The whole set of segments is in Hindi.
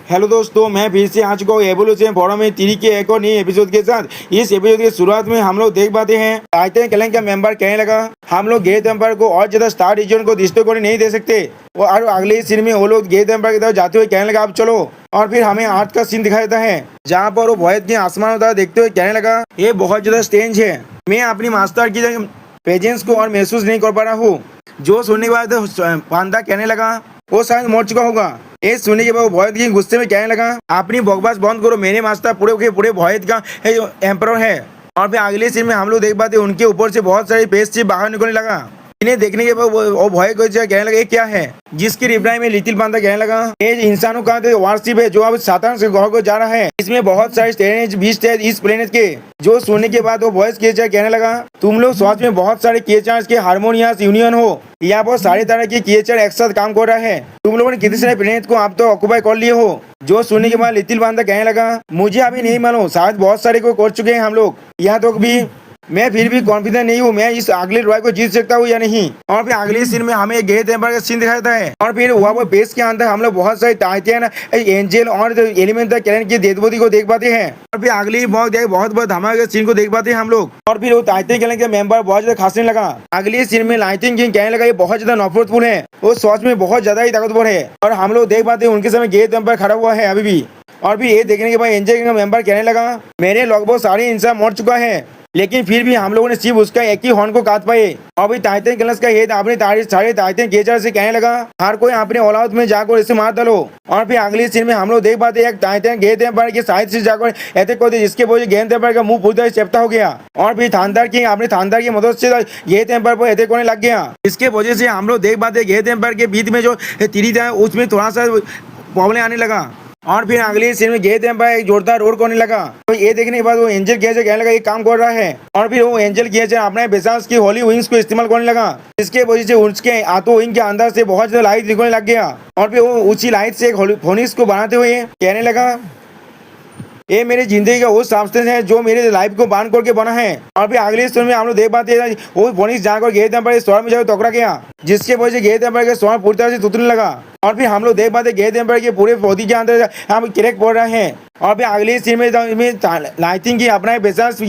हेलो दोस्तों, मैं फिर से आ चुका हूँ एवोल्यूशन फोरम में 3 के एक और नई एपिसोड के साथ। इस एपिसोड की शुरुआत में हम लोग देख पाते हैं टाइटन क्लैन का मेंबर कहने लगा हम लोग गेट एम्पायर को और ज्यादा स्टार रीजन को दृष्टिकोण नहीं दे सकते। और अगले सीन में वो लोग गेट एम्पायर की तरफ जाते हुए कहने लगा आप चलो। और फिर हमें आर्ट का सीन दिखाई देता है जहाँ पर वो वॉयद के आसमान उतार देखते हुए कहने लगा ये बहुत ज्यादा स्ट्रेंज है, मैं अपनी मास्टर की प्रेजेंस को और महसूस नहीं कर पा रहा हूँ। जो सुनने के बाद पांडा कहने लगा वो शायद मर चुका होगा। ये सुनने के बाद वो वॉयद के गुस्से में कहने लगा अपनी बकवास बंद करो, मेरे मास्टर पूरे के पूरे वॉयद का एम्परर है। और फिर अगले सीन में हम लोग देख पाते उनके ऊपर से बहुत सारे पेस्ट से बाहर निकलने लगा। इन्हें देखने के बाद वो भय को कहने लगा ये क्या है, जिसकी रिप्लाई में लिटिल पांडा कहने लगा ये इंसानों का वारशिप है जो अब साधारण से ग्रह को जा रहा है। इसमें बहुत सारे स्टेरेज बीस्ट है इस प्लेनेट के। जो सुनने के बाद वो वॉइस क्रिएचर कहने लगा तुम लोग स्वास्थ्य में बहुत सारे क्रिएचर्स के हारमोनियस यूनियन हो, यहाँ पर सारे तरह के क्रिएचर एक साथ काम कर रहा है। तुम लोगों ने कितने सारे प्लेनेट को आप तो ऑक्यूपाई कर लिए हो। जो सुनने के बाद लिटिल पांडा कहने लगा मुझे अभी नहीं मालूम, शायद बहुत सारे को कर चुके हैं हम लोग, यहाँ तो भी मैं फिर भी कॉन्फिडेंट नहीं हूँ मैं इस अगले लड़ाई को जीत सकता हूँ या नहीं। और फिर अगले सीन में हमें गेट एम्पायर का सीन दिखाता है और फिर वहाँ पर बेस के अंदर हम लोग बहुत सारे टाइटन एंजल और एलिमेंटल कैलेंडर की देवदूती को देख पाते हैं। और फिर अगली बहुत धमाके सीन को देख पाते हैं हम लोग। और फिर वो टाइटन कैलेंडर के मेंबर बहुत ज्यादा खांसने लगा। अगले सीन में लाइटिंग किंग कहने लगा ये बहुत ज्यादा नफरतफुल है, वो सोच में बहुत ज्यादा ही ताकतवर है। और हम लोग देख पाते हैं उनके समय गेट एम्पायर खड़ा हुआ है अभी भी। और फिर ये देखने के बाद एंजल का मेंबर कहने लगा मेरे लगभग सारे इंसान मर चुका है, लेकिन फिर भी हम लोगों ने सिर्फ उसका एक ही हॉर्न को काट पाए। अभी टाइटन क्लैन का हेड अपने सारे टाइटन क्रिएचर से कहने लगा हर कोई अपने औलाद में जाकर इसे मार डालो। और फिर अगले सीन में हम लोग देख पाते एक टाइटन गेट एम्पायर के साइड से जाकर अटैक करते जिसके वजह गेट एम्पायर का मुंह पूरी तरह चेप्टा हो गया। और फिर थांडर की अपने थांडर की मदद से गेट एम्पायर पर अटैक करने लग गया। इसके वजह से हम लोग देख पाते गेट एम्पायर के बीच में जो तीरी था उसमें थोड़ा सा प्रॉब्लम आने लगा। और फिर अगले सीन में गेट एम्पायर एक जोरदार रोड करने लगा। तो ये देखने के बाद वो एंजल क्रिएचर कहने लगा ये काम कर रहा है। और फिर वो एंजल क्रिएचर अपने बेसास की होली विंग्स को इस्तेमाल करने लगा, इसके वजह से उसके हाथों विंग के अंदर से बहुत ज्यादा लाइट निकलने लग गया। और फिर वो उसी लाइट से एक फोनिक्स को बनाते हुए कहने लगा ये मेरी जिंदगी का वो सब्सटेंस है जो मेरे लाइफ को बांध करके बना है। और फिर अगले स्टोरी में हम लोग देख पाते हैं वो फोनिक्स जाकर गेट एम्पायर स्वर में जाकर टकरा गया, जिसके वजह से गेट एम्पायर का स्वर पूरी तरह से टूटने लगा। और फिर हम लोग देख पाते गेट एम्पायर के पूरे बॉडी के अंदर हम क्रैक पड़ रहे हैं। और फिर अगले सीन में लाइटिंग की अपना बेसास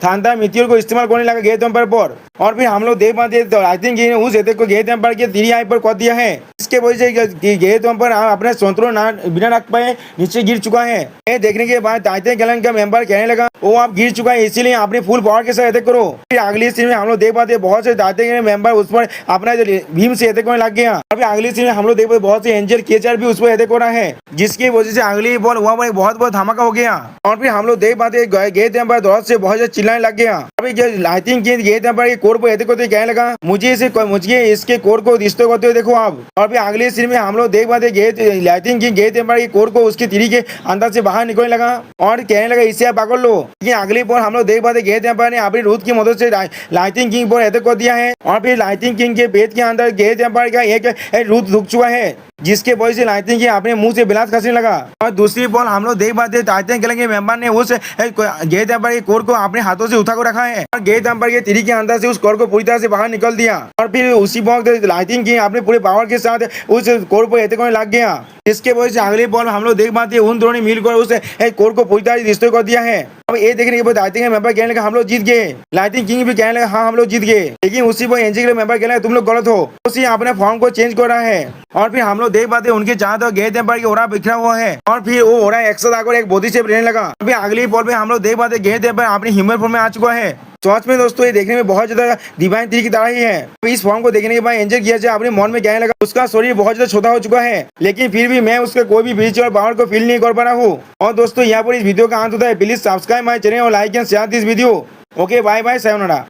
थांडर मीटियोर को इस्तेमाल करने लगा गेट एम्पायर पर। और फिर हम लोग देख पाते लाइटिंग की उस अटैक को गेट एम्पायर के 3 आई पर कर दिया है, इसके वजह से गेट एम्पायर अपने संतुलन बिना रख पाए नीचे गिर चुका है। ये देखने के बाद टाइटन क्लैन का मेंबर कहने लगा वो आप गिर चुका है इसीलिए अपने फुल पावर के साथ अटैक करो। फिर अगले सीन में हम लोग देख पाते बहुत से टाइटन के मेंबर उस पर अपना भीम से अटैक करने लग गया। और फिर अगले सीन में हम लोग देख पाते बहुत से एंजल क्रिएचर भी उस पर अटैक हो रहा है, जिसकी वजह से अगली बॉल वहाँ पर बहुत धमाका हो गया। और फिर हम लोग देख पाते गेट एम्पायर दौड़ से बहुत ज्यादा चिल्लाने लग गया। अभी लाइटिंग की गेट एम्पायर के कोर पर अटैक करते कहने लगा मुझे इसके कोर को डिस्ट्रॉय करते हुए देखो आप। और फिर अगले सीन में हम लोग देख पाते लाइटिंग की गेट एम्पायर के कोर को उसके तीरी के अंदर से बाहर निकलने लगा और कहने लगा इसे आप पकड़ लो। लेकिन अगली बॉल हम लोग देख पाते गेट एम्पायर ने अपनी रूथ की मदद से लाइटिंग किंग पर अटैक कर दिया है। और फिर लाइटिंग किंग के पेट के अंदर गेट एम्पायर का एक रूथ रुक चुका है, जिसके वजह से लाइटिंग किंग अपने मुंह से बिलास खसने लगा। और दूसरी बॉल हम लोग देख पाते टाइटन क्लैन के मेंबर ने उस गेट एम्पायर के कोर को अपने हाथों से उठा कर रखा है और गेट एम्पायर के तीरी के अंदर से उस कोर को पूरी तरह से बाहर निकल दिया। और फिर उसी वक्त लाइटिंग किंग अपने पूरे पावर के साथ उस कोर पर अटैक करने लग गया, इसके वजह से अगली बॉल हम लोग देख पाते हैं उन दोनों ने मिलकर उस कोर को पूरी तरह डिस्ट्रॉय कर दिया है। अब ये देखने के बाद लाइटिंग के मेंबर कहने लगा हम लोग जीत गए। लाइटिंग किंग भी कहने लगा हाँ हम लोग जीत गए। लेकिन उसी पर एंजल के मेंबर कहने लगा तुम लोग गलत हो, उसी अपने फॉर्म को चेंज कर रहा है। और फिर हम लोग देख पाते उनके चाह तो गेट एम्पायर की ओरा बिखरा हुआ है और फिर वो ओरा एक साथ आकर एक बॉडी शेप रहने लगा। अभी अगली बॉल पे हम लोग देख पाते गेट एम्पायर अपनी ह्यूमन फॉर्म में आ चुका है। सच में दोस्तों ये देखने में बहुत ज्यादा डिवाइन ट्री की तरह ही है। इस फॉर्म को देखने के बाद एंजल किया अपने मन में कहने लगा उसका शरीर बहुत ज्यादा छोटा हो चुका है, लेकिन फिर भी मैं उसका कोई भी बीच और पावर को फील नहीं कर पा रहा हूँ। और दोस्तों यहाँ पर इस वीडियो का अंत होता है। प्लीज सब्सक्राइब माय चैनल और like and share this video. Okay bye bye, sayonara.